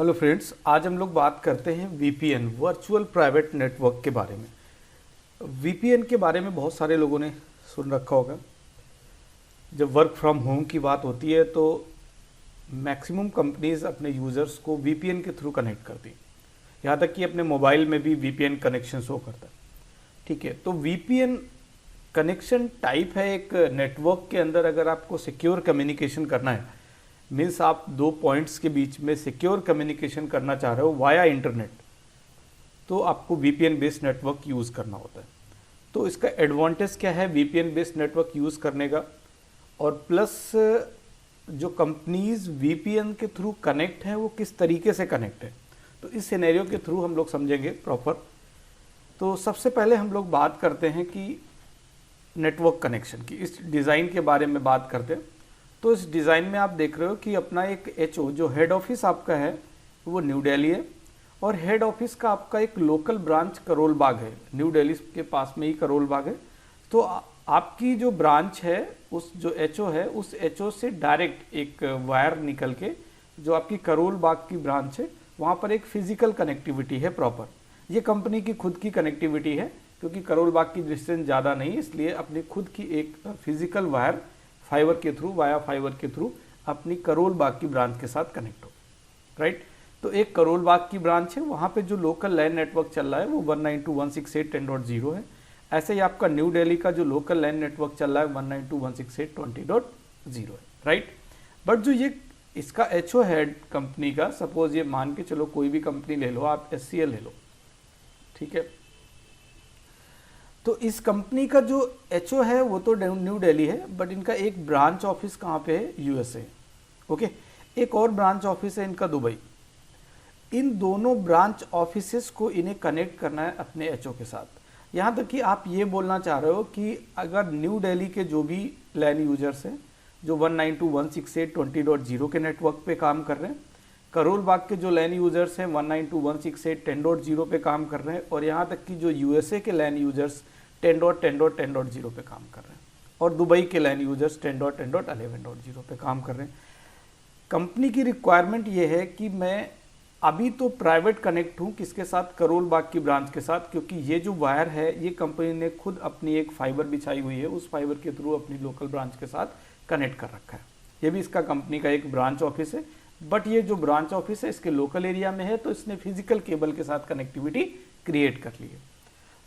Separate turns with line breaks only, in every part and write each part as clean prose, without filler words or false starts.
Hello friends, आज हम लोग बात करते हैं वीपीएन वर्चुअल प्राइवेट नेटवर्क के बारे में। वीपीएन के बारे में बहुत सारे लोगों ने सुन रखा होगा। जब वर्क फ्रॉम होम की बात होती है तो मैक्सिमम कंपनीज अपने यूज़र्स को वीपीएन के थ्रू कनेक्ट करती हैं, यहाँ तक कि अपने मोबाइल में भी वीपीएन कनेक्शन शो करता है। ठीक है, तो वीपीएन कनेक्शन टाइप है एक नेटवर्क के अंदर अगर आपको सिक्योर कम्युनिकेशन करना है, मीन्स आप दो पॉइंट्स के बीच में सिक्योर कम्युनिकेशन करना चाह रहे हो वाया इंटरनेट, तो आपको वीपीएन बेस्ड नेटवर्क यूज़ करना होता है। तो इसका एडवांटेज क्या है वीपीएन बेस्ड नेटवर्क यूज़ करने का, और प्लस जो कंपनीज वीपीएन के थ्रू कनेक्ट है वो किस तरीके से कनेक्ट है, तो इस सिनेरियो के थ्रू हम लोग समझेंगे प्रॉपर। तो सबसे पहले हम लोग बात करते हैं कि नेटवर्क कनेक्शन की, इस डिज़ाइन के बारे में बात करते हैं। तो इस डिज़ाइन में आप देख रहे हो कि अपना एक एचओ जो हेड ऑफिस आपका है वो न्यू दिल्ली है, और हेड ऑफिस का आपका एक लोकल ब्रांच करोल बाग है। न्यू दिल्ली के पास में ही करोल बाग है। तो आपकी जो ब्रांच है, उस जो एचओ है, उस एचओ से डायरेक्ट एक वायर निकल के जो आपकी करोल बाग की ब्रांच है वहाँ पर एक फिजिकल कनेक्टिविटी है प्रॉपर। ये कंपनी की खुद की कनेक्टिविटी है, क्योंकि करोल बाग की डिस्टेंस ज़्यादा नहीं, इसलिए अपनी खुद की एक फिजिकल वायर फाइबर के थ्रू, वाया फाइबर के थ्रू अपनी करोल बाग की ब्रांच के साथ कनेक्ट हो, राइट। तो एक करोल बाग की ब्रांच है, वहाँ पे जो लोकल लैन नेटवर्क चल रहा है वो 192.168.10.0 है। ऐसे ही आपका न्यू दिल्ली का जो लोकल लैन नेटवर्क चल रहा है 192.168.20.0 है, राइट। बट जो ये इसका एचओ हेड कंपनी का, सपोज ये मान के चलो कोई भी कंपनी ले लो, आप एचसीएल ले लो, ठीक है। तो इस कंपनी का जो एचओ है वो तो न्यू दिल्ली है, बट इनका एक ब्रांच ऑफिस कहाँ पे है, यूएसए। ओके, एक और ब्रांच ऑफिस है इनका दुबई। इन दोनों ब्रांच ऑफिसेस को इन्हें कनेक्ट करना है अपने एचओ के साथ। यहाँ तक कि आप ये बोलना चाह रहे हो कि अगर न्यू दिल्ली के जो भी लैन यूजर्स हैं जो 192.168.20.0 के नेटवर्क पे काम कर रहे हैं, करोल बाग के जो लैन यूजर्स हैं 192.168.10.0 पे काम कर रहे हैं, और यहाँ तक कि जो यूएसए के लैन यूजर्स 10.10.10.0 पे काम कर रहे हैं, और दुबई के लैन यूजर्स 10.10.11.0 पे काम कर रहे हैं। कंपनी की रिक्वायरमेंट ये है कि मैं अभी तो प्राइवेट कनेक्ट हूँ किसके साथ, करोल बाग की ब्रांच के साथ, क्योंकि ये जो वायर है ये कंपनी ने खुद अपनी एक फाइबर बिछाई हुई है, उस फाइबर के थ्रू अपनी लोकल ब्रांच के साथ कनेक्ट कर रखा है। ये भी इसका कंपनी का एक ब्रांच ऑफिस है, बट ये जो ब्रांच ऑफिस है इसके लोकल एरिया में है, तो इसने फिजिकल केबल के साथ कनेक्टिविटी क्रिएट कर ली है।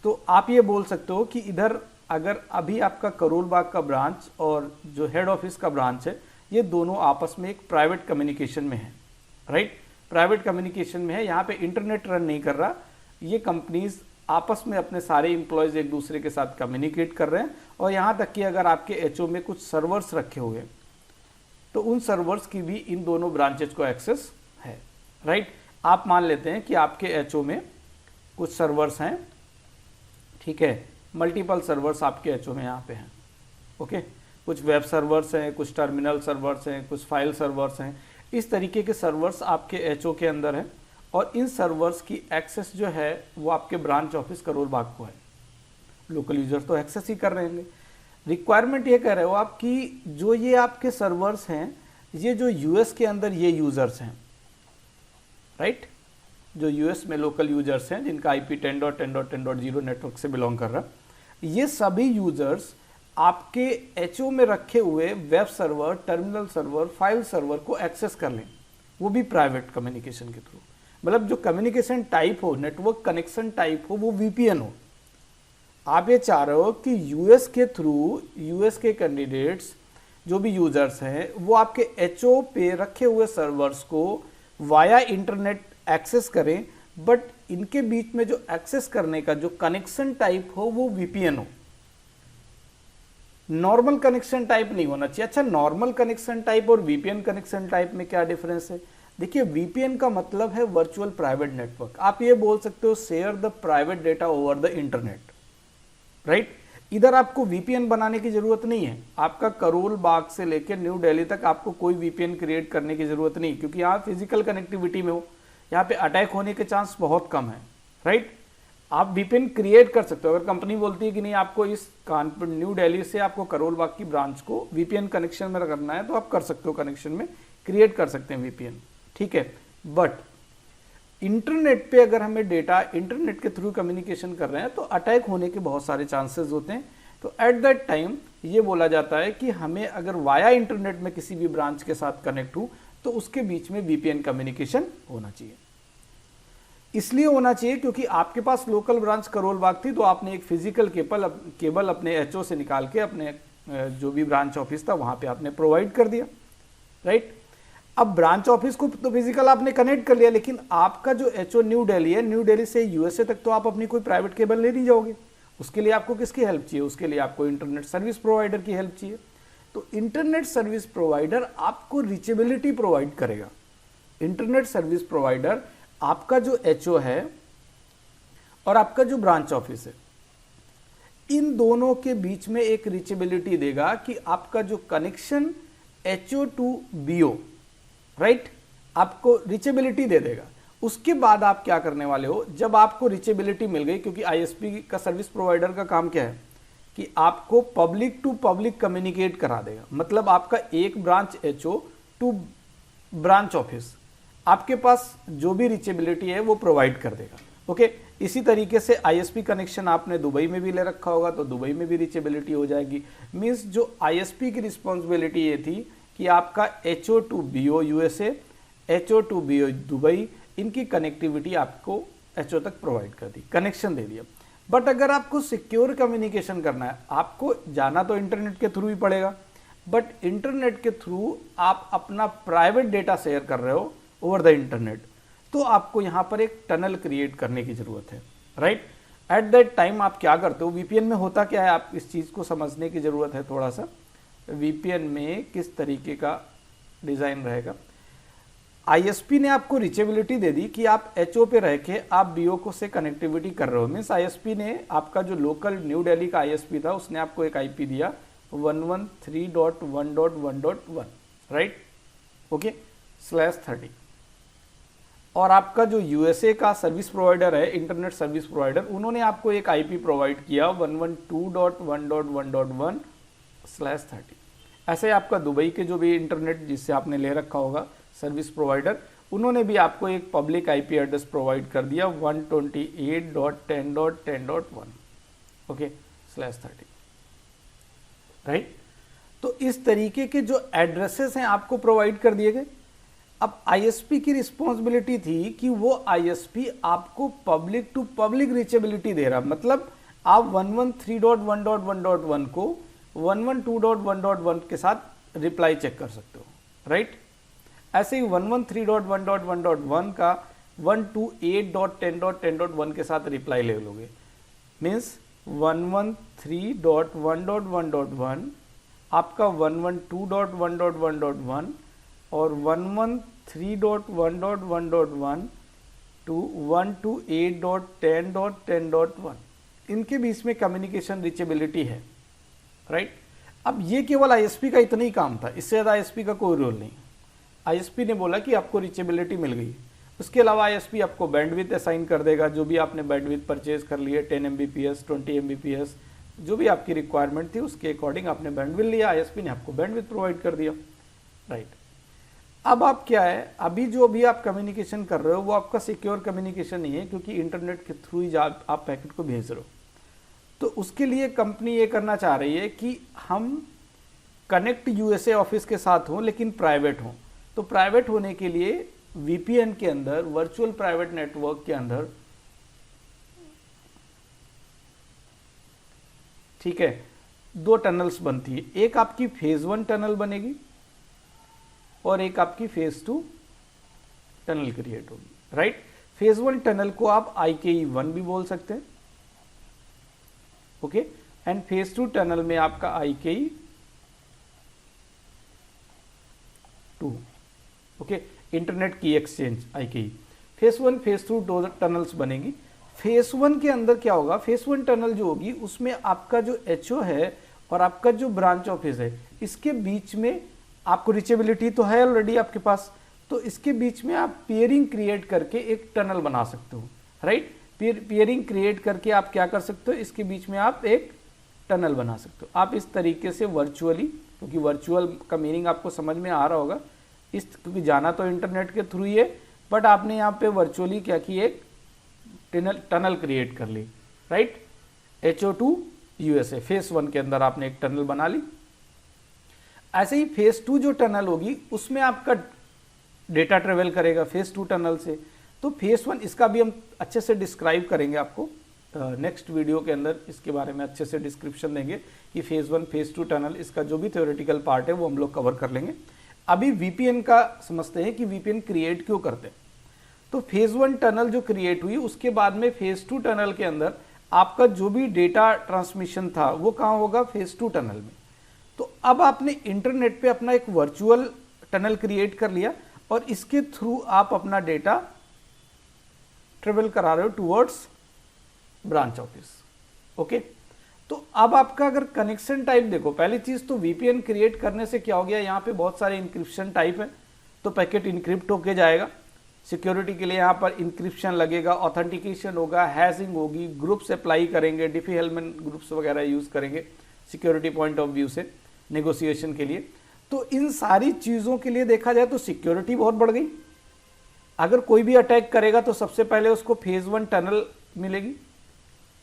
तो आप ये बोल सकते हो कि इधर अगर अभी आपका करोल बाग का ब्रांच और जो हेड ऑफिस का ब्रांच है, ये दोनों आपस में एक प्राइवेट कम्युनिकेशन में है, राइट। प्राइवेट कम्युनिकेशन में है, यहाँ पे इंटरनेट रन नहीं कर रहा, ये कंपनीज आपस में अपने सारे एम्प्लॉयज एक दूसरे के साथ कम्युनिकेट कर रहे हैं। और यहाँ तक कि अगर आपके एचओ में कुछ सर्वर्स रखे हुए हैं तो उन सर्वर्स की भी इन दोनों ब्रांचेज को एक्सेस है, राइट। आप मान लेते हैं कि आपके एचओ में कुछ सर्वर्स हैं, ठीक है, मल्टीपल सर्वर्स आपके एचओ में यहाँ पे हैं, ओके। कुछ वेब सर्वर्स हैं, कुछ टर्मिनल सर्वर्स हैं, कुछ फाइल सर्वर्स हैं, इस तरीके के सर्वर्स आपके एचओ के अंदर हैं, और इन सर्वर्स की एक्सेस जो है वो आपके ब्रांच ऑफिस करोल बाग को है। लोकल यूजर्स तो एक्सेस ही कर रहे हैं। रिक्वायरमेंट ये कह रहे हो आप कि जो ये आपके सर्वर्स हैं, ये जो यूएस के अंदर ये यूजर्स हैं, राइट, जो यूएस में लोकल यूजर्स हैं जिनका आईपी 10.10.10.0 नेटवर्क से बिलोंग कर रहा है, ये सभी यूजर्स आपके एचओ में रखे हुए web server, terminal server, file server को एक्सेस कर लें, वो भी प्राइवेट कम्युनिकेशन के थ्रू। मतलब जो कम्युनिकेशन टाइप हो, नेटवर्क कनेक्शन टाइप हो, वो वीपीएन हो। आप ये चाह रहे हो कि यूएस के थ्रू यूएस के कैंडिडेट्स जो भी यूजर्स हैं वो आपके एचओ पे रखे हुए सर्वर्स को वाया इंटरनेट एक्सेस करें, बट इनके बीच में जो एक्सेस करने का जो कनेक्शन टाइप हो वो वीपीएन हो, नॉर्मल कनेक्शन टाइप नहीं होना चाहिए। अच्छा, नॉर्मल कनेक्शन टाइप और वीपीएन कनेक्शन टाइप में क्या डिफरेंस है? देखिए, वीपीएन का मतलब है वर्चुअल प्राइवेट नेटवर्क। आप ये बोल सकते हो share the private data over the internet, right. इधर आपको वीपीएन बनाने की जरूरत नहीं है। आपका करोल बाग से लेकर न्यू दिल्ली तक आपको कोई वीपीएन क्रिएट करने की जरूरत नहीं, क्योंकि यहाँ फिजिकल कनेक्टिविटी में हो, यहाँ पे अटैक होने के चांस बहुत कम है, राइट। आप वीपीएन क्रिएट कर सकते हो। अगर कंपनी बोलती है कि नहीं, आपको इस कानपुर न्यू दिल्ली से आपको करोल बाग की ब्रांच को वीपीएन कनेक्शन में करना है, तो आप कर सकते हो, कनेक्शन में क्रिएट कर सकते हैं वीपीएन, ठीक है। बट इंटरनेट पे अगर हमें डेटा इंटरनेट के थ्रू कम्युनिकेशन कर रहे हैं तो अटैक होने के बहुत सारे चांसेस होते हैं। तो एट दैट टाइम ये बोला जाता है कि हमें अगर वाया इंटरनेट में किसी भी ब्रांच के साथ कनेक्ट हो तो उसके बीच में वीपीएन कम्युनिकेशन होना चाहिए। इसलिए होना चाहिए क्योंकि आपके पास लोकल ब्रांच करोल बाग थी तो आपने एक फिजिकल केबल अपने एचओ से निकाल के अपने जो भी ब्रांच ऑफिस था वहां पे आपने प्रोवाइड कर दिया, राइट। अब ब्रांच ऑफिस को तो फिजिकल आपने कनेक्ट कर लिया, लेकिन आपका जो एचओ न्यू दिल्ली है, न्यू दिल्ली से यूएसए तक तो आप अपनी कोई प्राइवेट केबल ले नहीं जाओगे। उसके लिए आपको किसकी हेल्प चाहिए? उसके लिए आपको इंटरनेट सर्विस प्रोवाइडर की हेल्प चाहिए। तो इंटरनेट सर्विस प्रोवाइडर आपको रीचेबिलिटी प्रोवाइड करेगा। इंटरनेट सर्विस प्रोवाइडर आपका जो एचओ है और आपका जो ब्रांच ऑफिस है, इन दोनों के बीच में एक रीचेबिलिटी देगा कि आपका जो connection HO to BO, right, आपको रीचेबिलिटी दे देगा। उसके बाद आप क्या करने वाले हो, जब आपको रीचेबिलिटी मिल गई, क्योंकि आईएसपी का सर्विस प्रोवाइडर का काम क्या है कि आपको पब्लिक टू पब्लिक कम्युनिकेट करा देगा। मतलब आपका एक branch HO to branch office आपके पास जो भी रीचेबिलिटी है वो प्रोवाइड कर देगा। ओके, इसी तरीके से आईएसपी कनेक्शन आपने दुबई में भी ले रखा होगा तो दुबई में भी रीचेबिलिटी हो जाएगी। मींस जो आईएसपी की रिस्पॉन्सिबिलिटी ये थी कि आपका HO to BO USA, HO to BO Dubai, इनकी कनेक्टिविटी आपको एचओ तक प्रोवाइड कर दी, कनेक्शन दे दिया। बट अगर आपको सिक्योर कम्युनिकेशन करना है, आपको जाना तो इंटरनेट के थ्रू ही पड़ेगा, बट इंटरनेट के थ्रू आप अपना प्राइवेट डेटा शेयर कर रहे हो ओवर द इंटरनेट, तो आपको यहां पर एक टनल क्रिएट करने की जरूरत है, राइट। एट दैट टाइम आप क्या करते हो, वीपीएन में होता क्या है, आप इस चीज को समझने की जरूरत है थोड़ा सा। वीपीएन में किस तरीके का डिजाइन रहेगा, आईएसपी ने आपको रीचेबिलिटी दे दी कि आप एचओ पे रह के आप बीओ को से कनेक्टिविटी कर रहे हो। मीन्स आईएसपी ने आपका जो लोकल न्यू दिल्ली का आईएसपी था उसने आपको एक आईपी दिया 113.1.1.1, राइट, ओके, /30। और आपका जो यूएसए का सर्विस प्रोवाइडर है, इंटरनेट सर्विस प्रोवाइडर, उन्होंने आपको एक आईपी प्रोवाइड किया 112.1.1.1/30। ऐसे आपका दुबई के जो भी इंटरनेट जिससे आपने ले रखा होगा सर्विस प्रोवाइडर, उन्होंने भी आपको एक पब्लिक आईपी एड्रेस प्रोवाइड कर दिया 128.10.10.1, ओके, /30, राइट। तो इस तरीके के जो एड्रेसेस हैं आपको प्रोवाइड कर दिए गए। अब आईएसपी की रिस्पॉन्सिबिलिटी थी कि वो आईएसपी आपको पब्लिक टू पब्लिक रीचेबिलिटी दे रहा, मतलब आप 113.1.1.1 को 112.1.1 के साथ रिप्लाई चेक कर सकते हो, राइट। ऐसे ही 113.1.1.1 का 128.10.10.1 के साथ रिप्लाई ले लोगे। मीन्स 113.1.1.1 आपका 112.1.1.1 और 113.1.1.1 टू 128.10.10.1, इनके बीच में कम्युनिकेशन रीचेबिलिटी है, राइट। अब ये केवल आईएसपी का इतना ही काम था, इससे ज़्यादा आईएसपी का कोई रोल नहीं। आईएसपी ने बोला कि आपको रीचेबिलिटी मिल गई, उसके अलावा आईएसपी आपको बैंडविड्थ असाइन कर देगा, जो भी आपने बैंडविड्थ परचेज कर लिए 10 MBPS 20 MBPS, जो भी आपकी रिक्वायरमेंट थी उसके अकॉर्डिंग आपने बैंडविड्थ लिया, आईएसपी ने आपको बैंडविड्थ प्रोवाइड कर दिया, राइट। अब आप क्या है, अभी जो भी आप कम्युनिकेशन कर रहे हो वो आपका सिक्योर कम्युनिकेशन नहीं है, क्योंकि इंटरनेट के थ्रू ही आप पैकेट को भेज रहे हो। तो उसके लिए कंपनी ये करना चाह रही है कि हम कनेक्ट यूएसए ऑफिस के साथ हों लेकिन प्राइवेट हों। तो प्राइवेट होने के लिए वीपीएन के अंदर, वर्चुअल प्राइवेट नेटवर्क के अंदर, ठीक है, 2 टनल्स बनती है। एक आपकी फेज 1 टनल बनेगी और एक आपकी फेज 2 टनल क्रिएट होगी, राइट। फेज 1 टनल को आप IKE1 भी बोल सकते हैं, ओके, एंड फेज 2 टनल में आपका IKE2, ओके, इंटरनेट की exchange IKE। Phase 1 phase 2 2 tunnels बनेगी। फेज 1 के अंदर क्या होगा, फेज 1 टनल जो होगी उसमें आपका जो एचओ है और आपका जो ब्रांच ऑफिस है, इसके बीच में आपको रीचेबिलिटी तो है ऑलरेडी आपके पास, तो इसके बीच में आप पियरिंग क्रिएट करके एक टनल बना सकते हो, राइट। पियरिंग क्रिएट करके आप क्या कर सकते हो, इसके बीच में आप एक टनल बना सकते हो। आप इस तरीके से वर्चुअली, क्योंकि वर्चुअल का मीनिंग आपको समझ में आ रहा होगा, क्योंकि जाना तो इंटरनेट के थ्रू ही है, बट आपने यहाँ पे वर्चुअली क्या की, एक टनल क्रिएट कर ली, राइट। HO2 USA फेस 1 के अंदर आपने एक टनल बना ली। ऐसे ही फेस 2 जो टनल होगी उसमें आपका डेटा ट्रेवल करेगा फेस 2 टनल से। तो फेस 1 इसका भी हम अच्छे से डिस्क्राइब करेंगे, आपको नेक्स्ट वीडियो के अंदर इसके बारे में अच्छे से डिस्क्रिप्शन देंगे कि फेज 1 फेज 2 टनल, इसका जो भी थ्योरेटिकल पार्ट है वो हम लोग कवर कर लेंगे। अभी VPN का समझते हैं कि VPN क्रिएट क्यों करते हैं। तो फेज 1 टनल जो क्रिएट हुई उसके बाद में फेज 2 टनल के अंदर आपका जो भी डेटा ट्रांसमिशन था वो कहाँ होगा, फेज 2 टनल में। तो अब आपने इंटरनेट पे अपना एक वर्चुअल टनल क्रिएट कर लिया और इसके थ्रू आप अपना डेटा ट्रेवल करा रहे हो टुवर्ड्स ब्रांच ऑफिस। ओके, तो अब आपका अगर कनेक्शन टाइप देखो, पहली चीज तो VPN क्रिएट करने से क्या हो गया, यहाँ पे बहुत सारे इंक्रिप्शन टाइप है, तो पैकेट इंक्रिप्ट होके जाएगा। सिक्योरिटी के लिए यहाँ पर इंक्रिप्शन लगेगा, ऑथेंटिकेशन होगा, हैशिंग होगी, ग्रुप्स अप्लाई करेंगे, डिफी-हेलमैन ग्रुप्स वगैरह यूज करेंगे सिक्योरिटी पॉइंट ऑफ व्यू से नेगोशिएशन के लिए। तो इन सारी चीजों के लिए देखा जाए तो सिक्योरिटी बहुत बढ़ गई। अगर कोई भी अटैक करेगा तो सबसे पहले उसको फेज 1 टनल मिलेगी,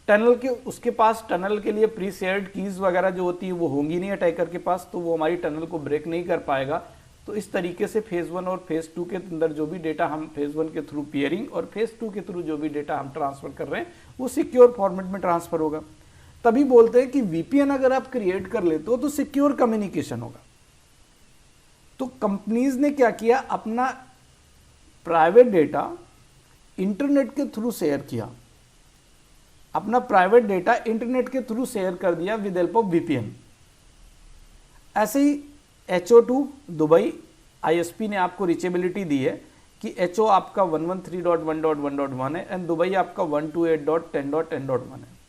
टनल के उसके पास टनल के लिए प्री शेयर्ड कीज वगैरह जो होती है वो होंगी नहीं अटैकर के पास, तो वो हमारी टनल को ब्रेक नहीं कर पाएगा। तो इस तरीके से फेज 1 और फेज 2 के अंदर जो भी डेटा हम फेज 1 के थ्रू पियरिंग और फेज 2 के थ्रू जो भी डेटा हम ट्रांसफर कर रहे हैं वो सिक्योर फॉर्मेट में ट्रांसफर होगा। तभी बोलते हैं कि VPN अगर आप क्रिएट कर लेते हो तो सिक्योर कम्युनिकेशन होगा। तो कंपनीज ने क्या किया, अपना प्राइवेट डेटा इंटरनेट के थ्रू शेयर किया, अपना प्राइवेट डेटा इंटरनेट के थ्रू शेयर कर दिया विद हेल्प ऑफ VPN। ऐसे ही HO2 दुबई ISP ने आपको रीचेबिलिटी दी है कि HO आपका 113.1.1.1 है एंड दुबई आपका 128.10.10.1 है।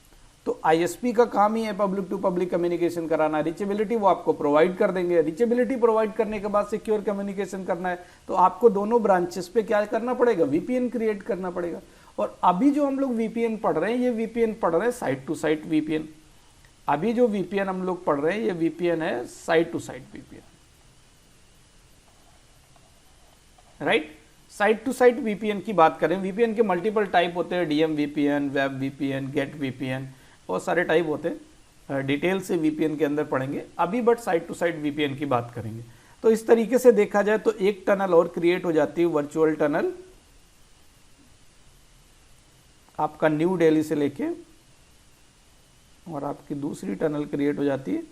तो ISP का काम ही है पब्लिक टू पब्लिक कम्युनिकेशन कराना, रीचेबिलिटी वो आपको प्रोवाइड कर देंगे। रीचेबिलिटी प्रोवाइड करने के बाद सिक्योर कम्युनिकेशन करना है तो आपको दोनों ब्रांचेस पे क्या करना पड़ेगा, VPN क्रिएट करना पड़ेगा। और अभी जो हम लोग VPN पढ़ रहे हैं ये VPN पढ़ रहे हैं साइट टू साइट VPN। अभी जो VPN हम लोग पढ़ रहे हैं ये VPN है site to site VPN, right. Site to site VPN की बात करें, VPN के मल्टीपल टाइप होते हैं, DM VPN, web VPN, gate VPN, बहुत सारे टाइप होते हैं, डिटेल से VPN के अंदर पढ़ेंगे अभी, but site to site VPN की बात करेंगे। तो इस तरीके से देखा जाए तो एक टनल और क्रिएट हो जाती है, वर्चुअल टनल आपका न्यू दिल्ली से लेके, और आपकी दूसरी टनल क्रिएट हो जाती है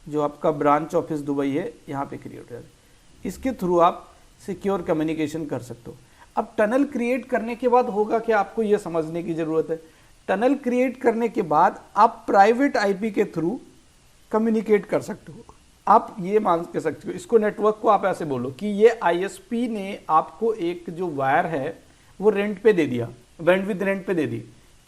जो आपका ब्रांच ऑफिस दुबई है यहाँ पे क्रिएट हो जाती है। इसके थ्रू आप सिक्योर कम्युनिकेशन कर सकते हो। अब टनल क्रिएट करने के बाद होगा क्या, आपको यह समझने की जरूरत है। टनल क्रिएट करने के बाद आप प्राइवेट IP के थ्रू कम्युनिकेट कर सकते हो। आप ये मान के सकते हो, इसको नेटवर्क को आप ऐसे बोलो कि ये ISP ने आपको एक जो वायर है वो रेंट पे दे दिया, बैंडविड्थ रेंट पे दे दी,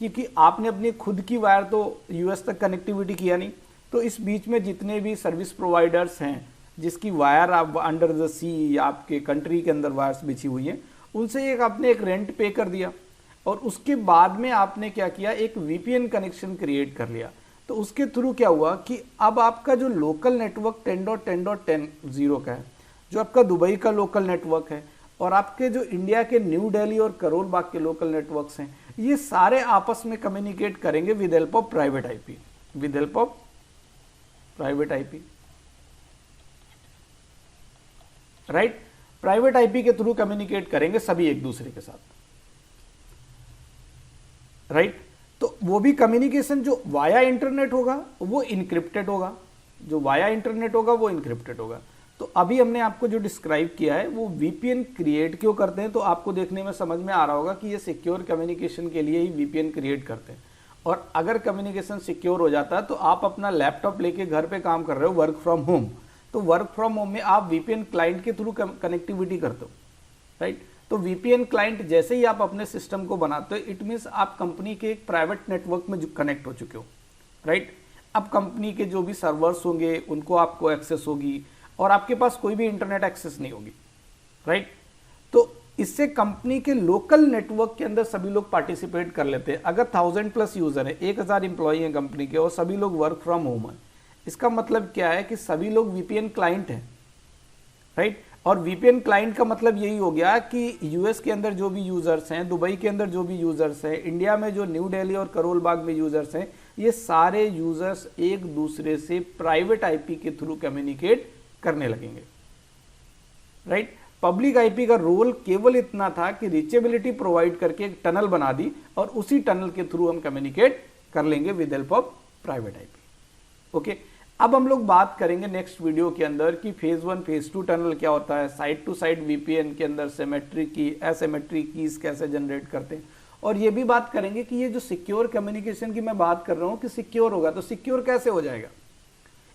क्योंकि आपने अपनी खुद की वायर तो US तक कनेक्टिविटी किया नहीं। तो इस बीच में जितने भी सर्विस प्रोवाइडर्स हैं जिसकी वायर आप अंडर द सी आपके कंट्री के अंदर वायर्स बिछी हुई हैं, उनसे आपने एक रेंट पे कर दिया और उसके बाद में आपने क्या किया, एक VPN कनेक्शन क्रिएट कर लिया। तो उसके थ्रू क्या हुआ कि अब आपका जो लोकल नेटवर्क 10.10.10 का है, जो आपका दुबई का लोकल नेटवर्क है, और आपके जो इंडिया के न्यू दिल्ली और करोल बाग के लोकल नेटवर्क्स हैं, ये सारे आपस में कम्युनिकेट करेंगे with help of private IP, with help of private IP, right. Private IP के थ्रू कम्युनिकेट करेंगे सभी एक दूसरे के साथ, राइट। तो वो भी कम्युनिकेशन जो वाया इंटरनेट होगा वो इनक्रिप्टेड होगा, जो वाया इंटरनेट होगा वो इनक्रिप्टेड होगा। तो अभी हमने आपको जो डिस्क्राइब किया है वो VPN क्रिएट क्यों करते हैं, तो आपको देखने में समझ में आ रहा होगा कि ये सिक्योर कम्युनिकेशन के लिए ही VPN क्रिएट करते हैं। और अगर कम्युनिकेशन सिक्योर हो जाता है तो आप अपना लैपटॉप लेके घर पे काम कर रहे हो, वर्क फ्रॉम होम, तो वर्क फ्रॉम होम में आप VPN क्लाइंट के थ्रू कनेक्टिविटी करते हो, राइट। तो VPN क्लाइंट जैसे ही आप अपने सिस्टम को बनाते हो, इट मीन्स आप कंपनी के एक प्राइवेट नेटवर्क में कनेक्ट हो चुके हो, राइट। अब कंपनी के जो भी सर्वर्स होंगे उनको आपको एक्सेस होगी और आपके पास कोई भी इंटरनेट एक्सेस नहीं होगी, राइट। तो इससे कंपनी के लोकल नेटवर्क के अंदर सभी लोग पार्टिसिपेट कर लेते हैं। अगर 1000+ यूजर है, 1000 एम्प्लॉई हैं कंपनी के और सभी लोग वर्क फ्रॉम होम है, इसका मतलब क्या है कि सभी लोग VPN क्लाइंट हैं, राइट। और वीपीएन क्लाइंट का मतलब यही हो गया कि यूएस के अंदर जो भी यूजर्स हैं, दुबई के अंदर जो भी यूजर्स हैं, इंडिया में जो न्यू दिल्ली और करोल बाग में यूजर्स हैं, ये सारे यूजर्स एक दूसरे से प्राइवेट आईपी के थ्रू कम्युनिकेट करने लगेंगे, राइट। पब्लिक आईपी का रोल केवल इतना था कि रीचेबिलिटी प्रोवाइड करके एक टनल बना दी और उसी टनल के थ्रू हम कम्युनिकेट कर लेंगे with help of private IP. Okay, अब हम लोग बात करेंगे नेक्स्ट वीडियो के अंदर कि फेज 1 फेज 2 टनल क्या होता है, साइड टू साइड वीपीएन के अंदर सिमेट्रिक की एसिमेट्रिक कीज कैसे जनरेट करते हैं, और ये भी बात करेंगे कि ये जो सिक्योर कम्युनिकेशन की मैं बात कर रहा हूं कि सिक्योर होगा, तो सिक्योर कैसे हो जाएगा,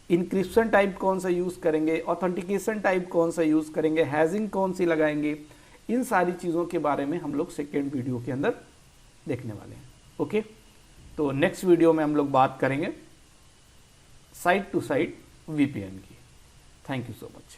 इंक्रिप्शन टाइप कौन सा यूज करेंगे, ऑथेंटिकेशन टाइप कौन सा यूज करेंगे, हैजिंग कौन सी लगाएंगे, इन सारी चीजों के बारे में हम लोग सेकेंड वीडियो के अंदर देखने वाले हैं। ओके, तो नेक्स्ट वीडियो में हम लोग बात करेंगे साइड टू साइड वीपीएन की। Thank you so much.